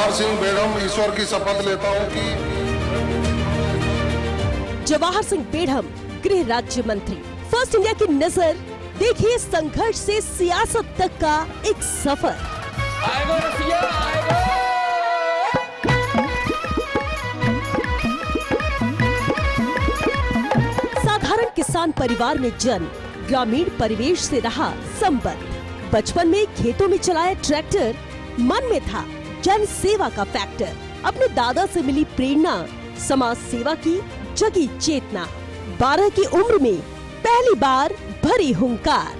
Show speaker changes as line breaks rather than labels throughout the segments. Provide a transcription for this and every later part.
जवाहर सिंह बेढ़म ईश्वर की शपथ लेता हूं कि
जवाहर सिंह बेढ़म गृह राज्य मंत्री। फर्स्ट इंडिया की नजर, देखिए संघर्ष से सियासत तक का एक सफर। साधारण किसान परिवार में जन्म, ग्रामीण परिवेश से रहा संबंध। बचपन में खेतों में चलाया ट्रैक्टर, मन में था जन सेवा का फैक्टर। अपने दादा से मिली प्रेरणा, समाज सेवा की जगी चेतना। 12 की उम्र में पहली बार भरी हुंकार।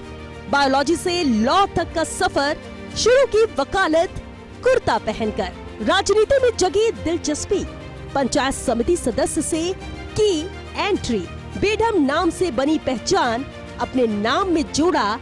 बायोलॉजी से लॉ तक का सफर, शुरू की वकालत कुर्ता पहनकर। राजनीति में जगी दिलचस्पी, पंचायत समिति सदस्य से की एंट्री। बेढ़म नाम से बनी पहचान, अपने नाम में जोड़ा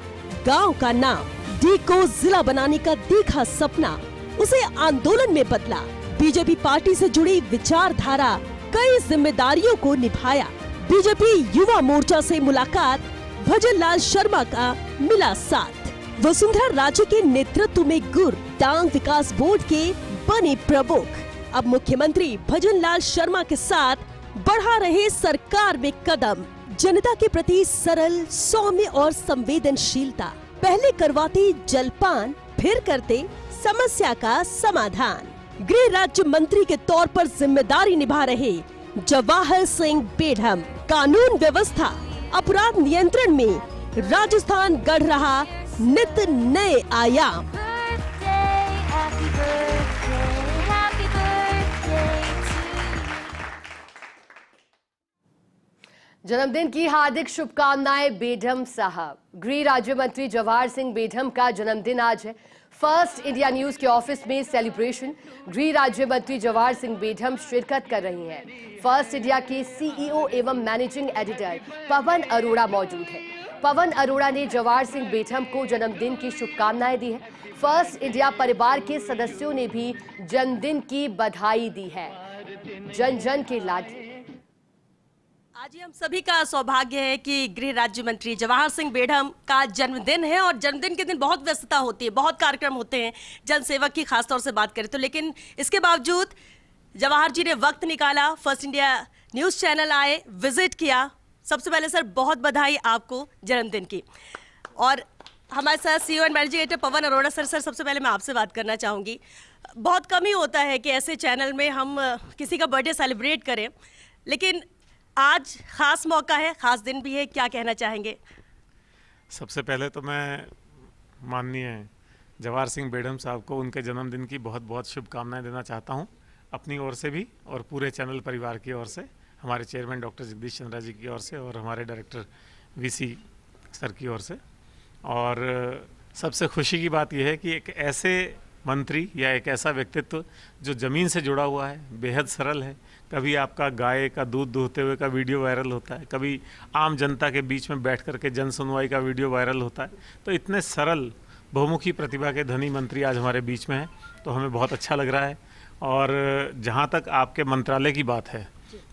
गांव का नाम। डी को जिला बनाने का देखा सपना, उसे आंदोलन में बदला। बीजेपी पार्टी से जुड़ी विचारधारा, कई जिम्मेदारियों को निभाया। बीजेपी युवा मोर्चा से मुलाकात, भजन लाल शर्मा का मिला साथ। वसुंधरा राजे के नेतृत्व में गुर डांग विकास बोर्ड के बने प्रमुख। अब मुख्यमंत्री भजन लाल शर्मा के साथ बढ़ा रहे सरकार में कदम। जनता के प्रति सरल, सौम्य और संवेदनशीलता। पहले करवाते जलपान, फिर करते समस्या का समाधान। गृह राज्य मंत्री के तौर पर जिम्मेदारी निभा रहे जवाहर सिंह बेढ़म। कानून व्यवस्था, अपराध नियंत्रण में राजस्थान गढ़ रहा नित नए आयाम।
जन्मदिन की हार्दिक शुभकामनाएं बेढ़म साहब। गृह राज्य मंत्री जवाहर सिंह बेढ़म का जन्मदिन आज है। फर्स्ट इंडिया न्यूज के ऑफिस में सेलिब्रेशन। गृह राज्य मंत्री जवाहर सिंह बेढ़म शिरकत कर रही हैं। फर्स्ट इंडिया के सीईओ एवं मैनेजिंग एडिटर पवन अरोड़ा मौजूद है। पवन अरोड़ा ने जवाहर सिंह बेढ़म को जन्मदिन की शुभकामनाएं दी है। फर्स्ट इंडिया परिवार के सदस्यों ने भी जन्मदिन की बधाई दी है। जन जन के लाडले।
आज हम सभी का सौभाग्य है कि गृह राज्य मंत्री जवाहर सिंह बेढ़म का जन्मदिन है और जन्मदिन के दिन बहुत व्यस्तता होती है, बहुत कार्यक्रम होते हैं जन सेवा की खासतौर से बात करें तो। लेकिन इसके बावजूद जवाहर जी ने वक्त निकाला, फर्स्ट इंडिया न्यूज़ चैनल आए, विजिट किया। सबसे पहले सर बहुत बधाई आपको जन्मदिन की। और हमारे साथ CEO and managing editor Pawan Arora sir. सबसे पहले मैं आपसे बात करना चाहूँगी, बहुत कम ही होता है कि ऐसे चैनल में हम किसी का बर्थडे सेलिब्रेट करें, लेकिन आज खास मौका है, खास दिन भी है, क्या कहना चाहेंगे?
सबसे पहले तो मैं माननीय जवाहर सिंह बेढ़म साहब को उनके जन्मदिन की बहुत बहुत शुभकामनाएं देना चाहता हूं, अपनी ओर से भी और पूरे चैनल परिवार की ओर से, हमारे चेयरमैन डॉक्टर जगदीश चंद्रा जी की ओर से और हमारे डायरेक्टर वीसी सर की ओर से। और सबसे खुशी की बात यह है कि एक ऐसे मंत्री या एक ऐसा व्यक्तित्व जो ज़मीन से जुड़ा हुआ है, बेहद सरल है। कभी आपका गाय का दूध दूहते हुए का वीडियो वायरल होता है, कभी आम जनता के बीच में बैठ कर के जन सुनवाई का वीडियो वायरल होता है। तो इतने सरल, बहुमुखी प्रतिभा के धनी मंत्री आज हमारे बीच में हैं, तो हमें बहुत अच्छा लग रहा है। और जहाँ तक आपके मंत्रालय की बात है,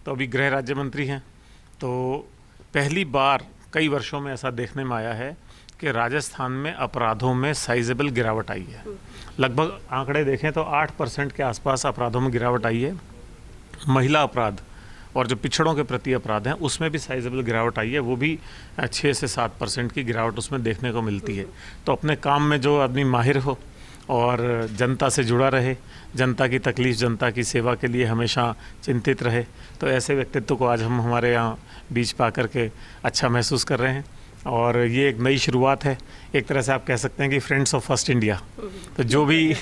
तो अभी गृह राज्य मंत्री हैं, तो पहली बार कई वर्षों में ऐसा देखने में आया है कि राजस्थान में अपराधों में साइजेबल गिरावट आई है। लगभग आंकड़े देखें तो 8% के आसपास अपराधों में गिरावट आई है। महिला अपराध और जो पिछड़ों के प्रति अपराध हैं उसमें भी साइजेबल गिरावट आई है, वो भी 6 से 7% की गिरावट उसमें देखने को मिलती है। तो अपने काम में जो आदमी माहिर हो और जनता से जुड़ा रहे, जनता की तकलीफ़, जनता की सेवा के लिए हमेशा चिंतित रहे, तो ऐसे व्यक्तित्व को आज हम हमारे यहाँ बीच पा कर के अच्छा महसूस कर रहे हैं। और ये एक नई शुरुआत है, एक तरह से आप कह सकते हैं कि फ्रेंड्स ऑफ फर्स्ट इंडिया। तो जो भी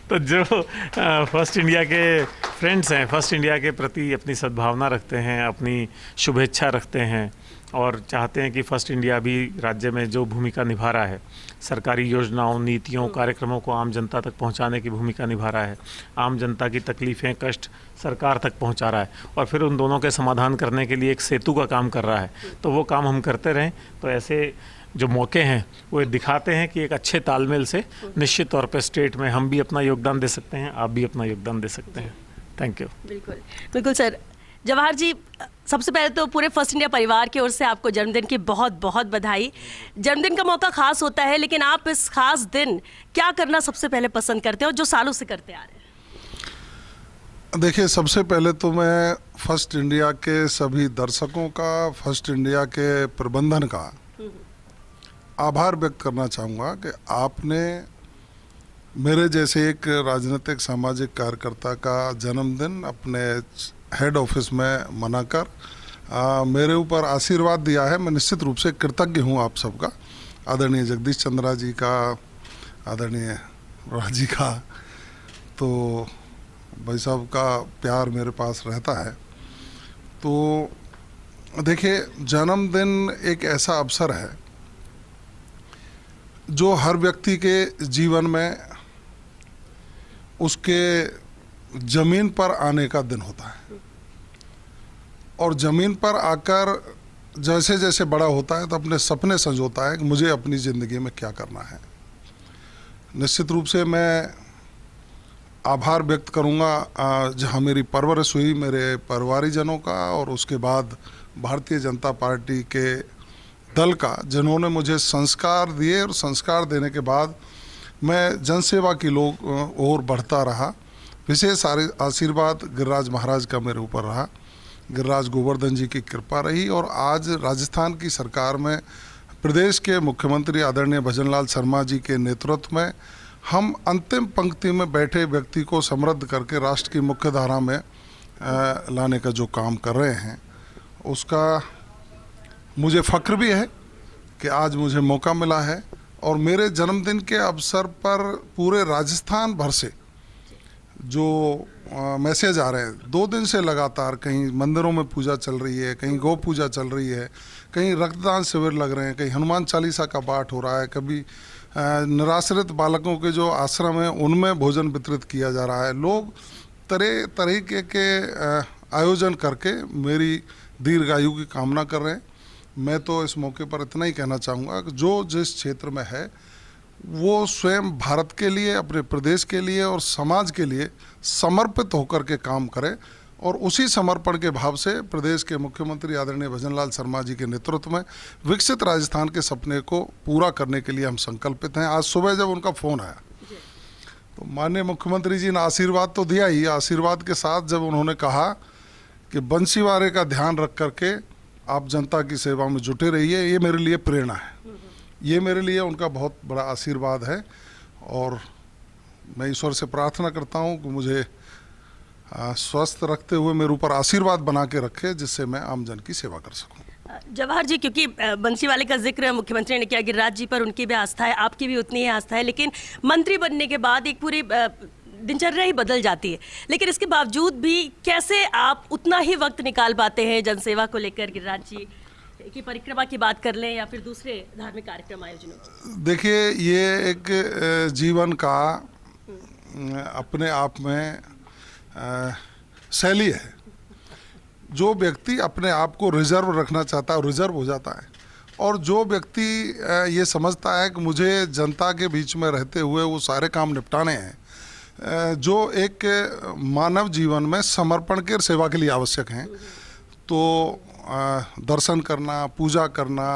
तो जो फर्स्ट इंडिया के फ्रेंड्स हैं, फर्स्ट इंडिया के प्रति अपनी सद्भावना रखते हैं, अपनी शुभेच्छा रखते हैं और चाहते हैं कि फर्स्ट इंडिया भी राज्य में जो भूमिका निभा रहा है, सरकारी योजनाओं, नीतियों, कार्यक्रमों को आम जनता तक पहुंचाने की भूमिका निभा रहा है, आम जनता की तकलीफ़ें, कष्ट सरकार तक पहुंचा रहा है और फिर उन दोनों के समाधान करने के लिए एक सेतु का काम कर रहा है। तो वो काम हम करते रहें। तो ऐसे जो मौके हैं वो दिखाते हैं कि एक अच्छे तालमेल से निश्चित तौर पर स्टेट में हम भी अपना योगदान दे सकते हैं, आप भी अपना योगदान दे सकते हैं। Thank you.
बिल्कुल बिल्कुल सर,
जवाहर जी, सबसे पहले तो पूरे फर्स्ट इंडिया परिवार की ओर से आपको जन्मदिन की बहुत बहुत बधाई। जन्मदिन का मौका खास होता है, लेकिन आप इस खास दिन क्या करना सबसे पहले पसंद करते हैं और जो सालों से करते आ रहे हैं?
देखिए, सबसे पहले तो मैं फर्स्ट इंडिया के सभी दर्शकों का, फर्स्ट इंडिया के प्रबंधन का आभार व्यक्त करना चाहूँगा कि आपने मेरे जैसे एक राजनीतिक सामाजिक कार्यकर्ता का जन्मदिन अपने हेड ऑफिस में मनाकर मेरे ऊपर आशीर्वाद दिया है। मैं निश्चित रूप से कृतज्ञ हूँ आप सबका, आदरणीय जगदीश चंद्रा जी का, आदरणीय राज जी का। तो भाई साहब का प्यार मेरे पास रहता है। तो देखिए, जन्मदिन एक ऐसा अवसर है जो हर व्यक्ति के जीवन में उसके ज़मीन पर आने का दिन होता है, और ज़मीन पर आकर जैसे जैसे बड़ा होता है तो अपने सपने संजोता है कि मुझे अपनी ज़िंदगी में क्या करना है। निश्चित रूप से मैं आभार व्यक्त करूंगा जहां मेरी परवरिश हुई मेरे परिवारीजनों का, और उसके बाद भारतीय जनता पार्टी के दल का, जिन्होंने मुझे संस्कार दिए, और संस्कार देने के बाद मैं जनसेवा की ओर बढ़ता रहा। विशेष आशीर्वाद गिरिराज महाराज का मेरे ऊपर रहा, गिरिराज गोवर्धन जी की कृपा रही, और आज राजस्थान की सरकार में प्रदेश के मुख्यमंत्री आदरणीय भजनलाल शर्मा जी के नेतृत्व में हम अंतिम पंक्ति में बैठे व्यक्ति को समृद्ध करके राष्ट्र की मुख्य धारा में लाने का जो काम कर रहे हैं, उसका मुझे फ़ख्र भी है कि आज मुझे मौका मिला है। और मेरे जन्मदिन के अवसर पर पूरे राजस्थान भर से जो मैसेज आ रहे हैं, 2 दिन से लगातार, कहीं मंदिरों में पूजा चल रही है, कहीं गौ पूजा चल रही है, कहीं रक्तदान शिविर लग रहे हैं, कहीं हनुमान चालीसा का पाठ हो रहा है, कभी निराश्रित बालकों के जो आश्रम हैं उनमें भोजन वितरित किया जा रहा है। लोग तरह तरीके के आयोजन करके मेरी दीर्घायु की कामना कर रहे हैं। मैं तो इस मौके पर इतना ही कहना चाहूँगा कि जो जिस क्षेत्र में है वो स्वयं भारत के लिए, अपने प्रदेश के लिए और समाज के लिए समर्पित होकर के काम करे, और उसी समर्पण के भाव से प्रदेश के मुख्यमंत्री आदरणीय भजनलाल शर्मा जी के नेतृत्व में विकसित राजस्थान के सपने को पूरा करने के लिए हम संकल्पित हैं। आज सुबह जब उनका फ़ोन आया तो माननीय मुख्यमंत्री जी ने आशीर्वाद तो दिया ही, आशीर्वाद के साथ जब उन्होंने कहा कि बंसीवारे का ध्यान रख करके आप जनता की सेवा में जुटे रहिए, ये मेरे लिए प्रेरणा है, ये मेरे लिए उनका बहुत बड़ा आशीर्वाद है। और मैं ईश्वर से प्रार्थना करता हूँ कि मुझे स्वस्थ रखते हुए मेरे ऊपर आशीर्वाद बना के रखे, जिससे मैं आम जन की सेवा कर सकूं।
जवाहर जी, क्योंकि बंसीवाले का जिक्र मुख्यमंत्री ने किया, गिरिराज जी पर उनकी भी आस्था है, आपकी भी उतनी ही आस्था है, लेकिन मंत्री बनने के बाद एक पूरी दिनचर्या ही बदल जाती है। लेकिन इसके बावजूद भी कैसे आप उतना ही वक्त निकाल पाते हैं जनसेवा को लेकर? गिरिराज जी की परिक्रमा की बात कर लें या फिर दूसरे धार्मिक कार्यक्रम आयोजनों?
देखिए, ये एक जीवन का अपने आप में शैली है। जो व्यक्ति अपने आप को रिजर्व रखना चाहता है, रिजर्व हो जाता है, और जो व्यक्ति ये समझता है कि मुझे जनता के बीच में रहते हुए वो सारे काम निपटाने हैं, जो एक मानव जीवन में समर्पण के सेवा के लिए आवश्यक हैं, तो दर्शन करना, पूजा करना,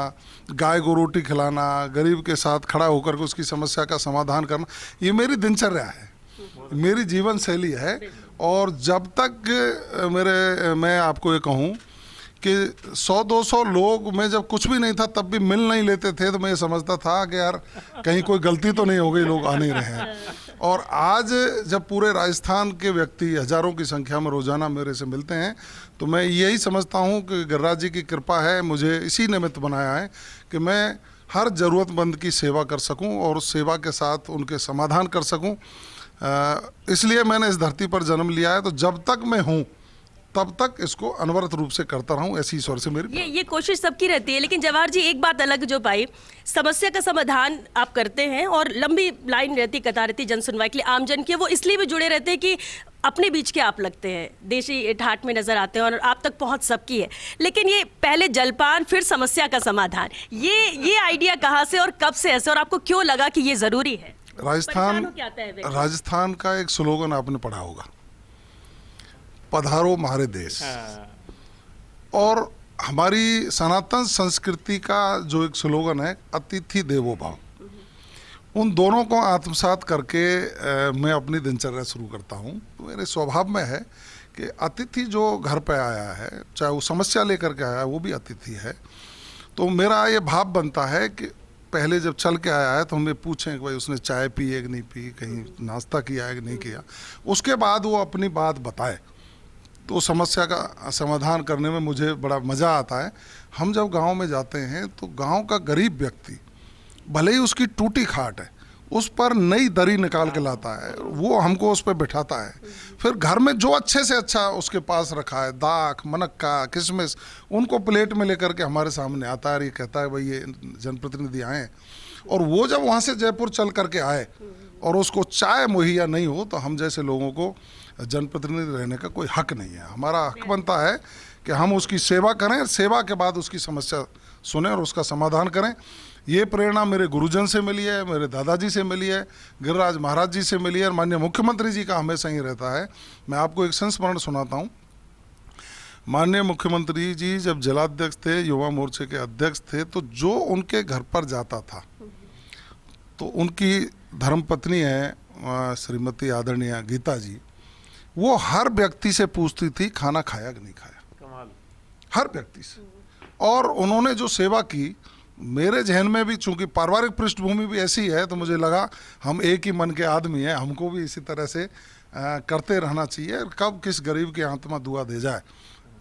गाय को रोटी खिलाना, गरीब के साथ खड़ा होकर के उसकी समस्या का समाधान करना, ये मेरी दिनचर्या है, मेरी जीवन शैली है। और जब तक मैं आपको ये कहूँ कि 100-200 लोग में जब कुछ भी नहीं था तब भी मिल नहीं लेते थे, तो मैं ये समझता था कि यार कहीं कोई गलती तो नहीं हो गई, लोग आ नहीं रहे हैं। और आज जब पूरे राजस्थान के व्यक्ति हजारों की संख्या में रोजाना मेरे से मिलते हैं, तो मैं यही समझता हूँ कि गिरिराज जी की कृपा है, मुझे इसी निमित्त बनाया है कि मैं हर ज़रूरतमंद की सेवा कर सकूँ और सेवा के साथ उनके समाधान कर सकूँ। इसलिए मैंने इस धरती पर जन्म लिया है, तो जब तक मैं हूँ तब तक इसको अनवरत रूप से करता रहूं, ऐसी ईश्वर से मेरी
ये कोशिश सबकी रहती है। लेकिन जवाहर जी, एक बात अलग जो पाई, समस्या का समाधान आप करते हैं और लंबी लाइन रहती, कतार रहती जन सुनवाई के लिए, आमजन की, वो इसलिए भी जुड़े रहते हैं कि अपने बीच के आप लगते हैं, देशी ठाठ में नजर आते हैं और आप तक पहुंच सबकी है। लेकिन ये पहले जलपान फिर समस्या का समाधान, ये आइडिया कहाँ से और कब से ऐसे, और आपको क्यों लगा कि ये जरूरी है?
राजस्थान का एक स्लोगन आपने पढ़ा होगा, पधारो हमारे देश। और हमारी सनातन संस्कृति का जो एक स्लोगन है, अतिथि देवो भव, उन दोनों को आत्मसात करके मैं अपनी दिनचर्या शुरू करता हूँ। मेरे स्वभाव में है कि अतिथि जो घर पे आया है, चाहे वो समस्या लेकर के आया है, वो भी अतिथि है। तो मेरा ये भाव बनता है कि पहले जब चल के आया है तो हमें पूछें कि भाई उसने चाय पी है कि नहीं पी, कहीं नाश्ता किया है कि नहीं किया, उसके बाद वो अपनी बात बताए, तो समस्या का समाधान करने में मुझे बड़ा मज़ा आता है। हम जब गांव में जाते हैं तो गांव का गरीब व्यक्ति, भले ही उसकी टूटी खाट है, उस पर नई दरी निकाल के लाता है, वो हमको उस पर बिठाता है। फिर घर में जो अच्छे से अच्छा उसके पास रखा है, दाख, मनक्का, किशमिश, उनको प्लेट में लेकर के हमारे सामने आता है। ये कहता है भाई ये जनप्रतिनिधि आए हैं, और वो जब वहाँ से जयपुर चल करके आए और उसको चाय मुहैया नहीं हो, तो हम जैसे लोगों को जनप्रतिनिधि रहने का कोई हक नहीं है। हमारा हक बनता है कि हम उसकी सेवा करें, सेवा के बाद उसकी समस्या सुने और उसका समाधान करें। ये प्रेरणा मेरे गुरुजन से मिली है, मेरे दादाजी से मिली है, गिरिराज महाराज जी से मिली है, और माननीय मुख्यमंत्री जी का हमेशा ही रहता है। मैं आपको एक संस्मरण सुनाता हूँ। माननीय मुख्यमंत्री जी जब जिलाध्यक्ष थे, युवा मोर्चे के अध्यक्ष थे, तो जो उनके घर पर जाता था, तो उनकी धर्मपत्नी है श्रीमती आदरणीय गीता जी, वो हर व्यक्ति से पूछती थी खाना खाया कि नहीं खाया,
कमाल।
हर व्यक्ति से। और उन्होंने जो सेवा की, मेरे जहन में भी चूंकि पारिवारिक पृष्ठभूमि भी ऐसी है, तो मुझे लगा हम एक ही मन के आदमी हैं, हमको भी इसी तरह से करते रहना चाहिए। कब किस गरीब की आत्मा दुआ दे जाए,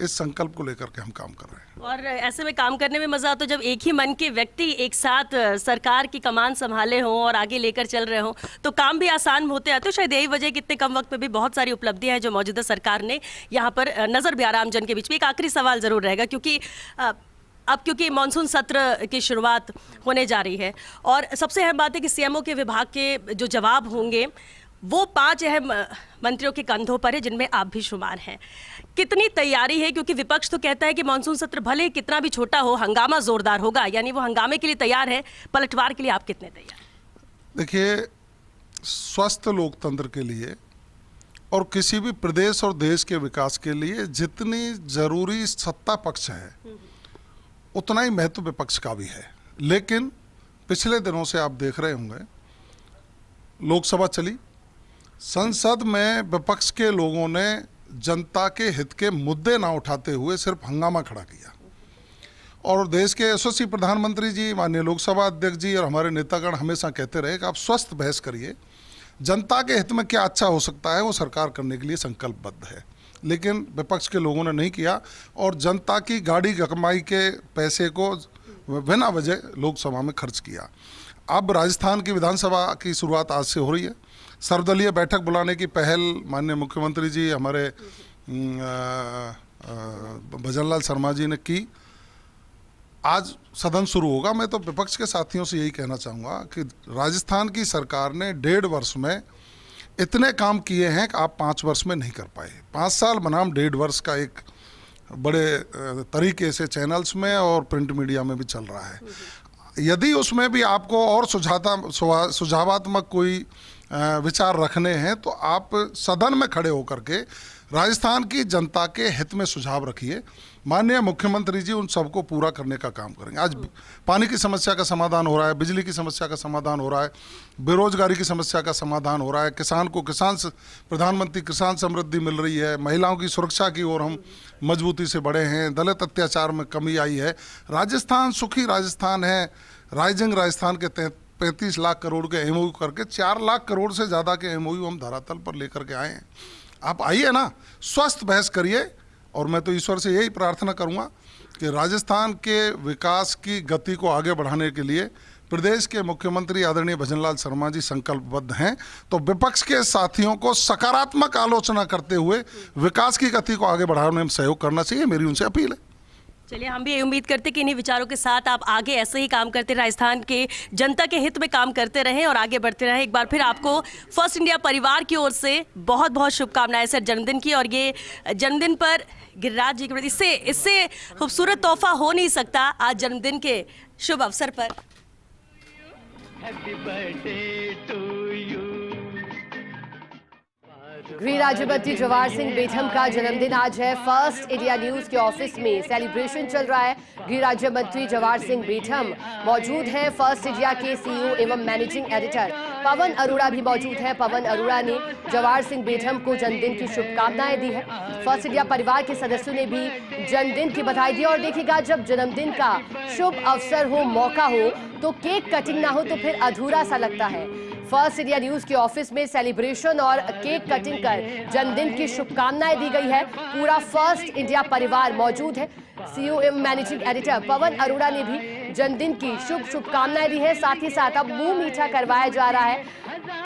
इस संकल्प को लेकर के हम काम कर रहे हैं।
और ऐसे में काम करने में मजा आता, जब एक ही मन के व्यक्ति एक साथ सरकार की कमान संभाले हों और आगे लेकर चल रहे हों, तो काम भी आसान होते हैं। तो शायद यही वजह कि इतने कम वक्त में भी बहुत सारी उपलब्धियां हैं जो मौजूदा सरकार ने यहाँ पर नजर भी आ रहा है आम जन के बीच में। एक आखिरी सवाल जरूर रहेगा, क्योंकि अब क्योंकि मानसून सत्र की शुरुआत होने जा रही है, और सबसे अहम बात है कि सीएमओ के विभाग के जो जवाब होंगे वो 5 अहम मंत्रियों के कंधों पर है, जिनमें आप भी शुमार हैं। कितनी तैयारी है, क्योंकि विपक्ष तो कहता है कि मानसून सत्र भले कितना भी छोटा हो, हंगामा जोरदार होगा, यानी वो हंगामे के लिए तैयार है। पलटवार के लिए आप कितने तैयार?
देखिए, स्वस्थ लोकतंत्र के लिए और किसी भी प्रदेश और देश के विकास के लिए जितनी जरूरी सत्ता पक्ष है, उतना ही महत्व विपक्ष का भी है। लेकिन पिछले दिनों से आप देख रहे होंगे, लोकसभा चली, संसद में विपक्ष के लोगों ने जनता के हित के मुद्दे ना उठाते हुए सिर्फ हंगामा खड़ा किया। और देश के यशस्वी प्रधानमंत्री जी, माननीय लोकसभा अध्यक्ष जी और हमारे नेतागण हमेशा कहते रहे कि आप स्वस्थ बहस करिए, जनता के हित में क्या अच्छा हो सकता है वो सरकार करने के लिए संकल्पबद्ध है। लेकिन विपक्ष के लोगों ने नहीं किया, और जनता की गाड़ी कमाई के पैसे को बिना वजह लोकसभा में खर्च किया। अब राजस्थान की विधानसभा की शुरुआत आज से हो रही है। सर्वदलीय बैठक बुलाने की पहल माननीय मुख्यमंत्री जी हमारे भजनलाल शर्मा जी ने की। आज सदन शुरू होगा। मैं तो विपक्ष के साथियों से यही कहना चाहूँगा कि राजस्थान की सरकार ने 1.5 वर्ष में इतने काम किए हैं कि आप 5 वर्ष में नहीं कर पाए। 5 साल बनाम 1.5 वर्ष का एक बड़े तरीके से चैनल्स में और प्रिंट मीडिया में भी चल रहा है। यदि उसमें भी आपको और सुझावात्मक कोई विचार रखने हैं, तो आप सदन में खड़े होकर के राजस्थान की जनता के हित में सुझाव रखिए। माननीय मुख्यमंत्री जी उन सबको पूरा करने का काम करेंगे। आज पानी की समस्या का समाधान हो रहा है, बिजली की समस्या का समाधान हो रहा है, बेरोजगारी की समस्या का समाधान हो रहा है, किसान को प्रधानमंत्री किसान समृद्धि मिल रही है, महिलाओं की सुरक्षा की ओर हम मजबूती से बढ़े हैं, दलित अत्याचार में कमी आई है। राजस्थान सुखी राजस्थान है। राइजिंग राजस्थान के तहत 35 लाख करोड़ के एमओयू करके 4 लाख करोड़ से ज़्यादा के एमओयू हम धरातल पर लेकर के आए हैं। आप आइए ना, स्वस्थ बहस करिए। और मैं तो ईश्वर से यही प्रार्थना करूंगा कि राजस्थान के विकास की गति को आगे बढ़ाने के लिए प्रदेश के मुख्यमंत्री आदरणीय भजनलाल शर्मा जी संकल्पबद्ध हैं। तो विपक्ष के साथियों को सकारात्मक आलोचना करते हुए विकास की गति को आगे बढ़ाने में सहयोग करना चाहिए, मेरी उनसे अपील है।
चलिए, हम भी ये उम्मीद करते कि इन्हीं विचारों के साथ आप आगे ऐसे ही काम करते, राजस्थान के जनता के हित में काम करते रहें और आगे बढ़ते रहें। एक बार फिर आपको फर्स्ट इंडिया परिवार की ओर से बहुत बहुत शुभकामनाएं सर जन्मदिन की। और ये जन्मदिन पर गिरिराज जी के प्रति इससे खूबसूरत तोहफा हो नहीं सकता आज जन्मदिन के शुभ अवसर पर।
Happy birthday to you.
गृह राज्य मंत्री जवाहर सिंह बेढम का जन्मदिन आज है। फर्स्ट इंडिया न्यूज के ऑफिस में सेलिब्रेशन चल रहा है। गृह राज्य मंत्री जवाहर सिंह बेढम मौजूद हैं। फर्स्ट इंडिया के सीईओ एवं मैनेजिंग एडिटर पवन अरोड़ा भी मौजूद हैं। पवन अरोड़ा ने जवाहर सिंह बेढम को जन्मदिन की शुभकामनाएं दी है। फर्स्ट इंडिया परिवार के सदस्यों ने भी जन्मदिन की बधाई दी। और देखिएगा, जब जन्मदिन का शुभ अवसर हो, मौका हो, तो केक कटिंग ना हो तो फिर अधूरा सा लगता है। फर्स्ट इंडिया न्यूज के ऑफिस में सेलिब्रेशन और केक कटिंग कर जन्मदिन की शुभकामनाएं दी गई है। पूरा फर्स्ट इंडिया परिवार मौजूद है। सीईओ एवं मैनेजिंग एडिटर पवन अरोड़ा ने भी जन्मदिन की शुभकामनाएं दी है। साथ ही साथ अब मुंह मीठा करवाया जा रहा है।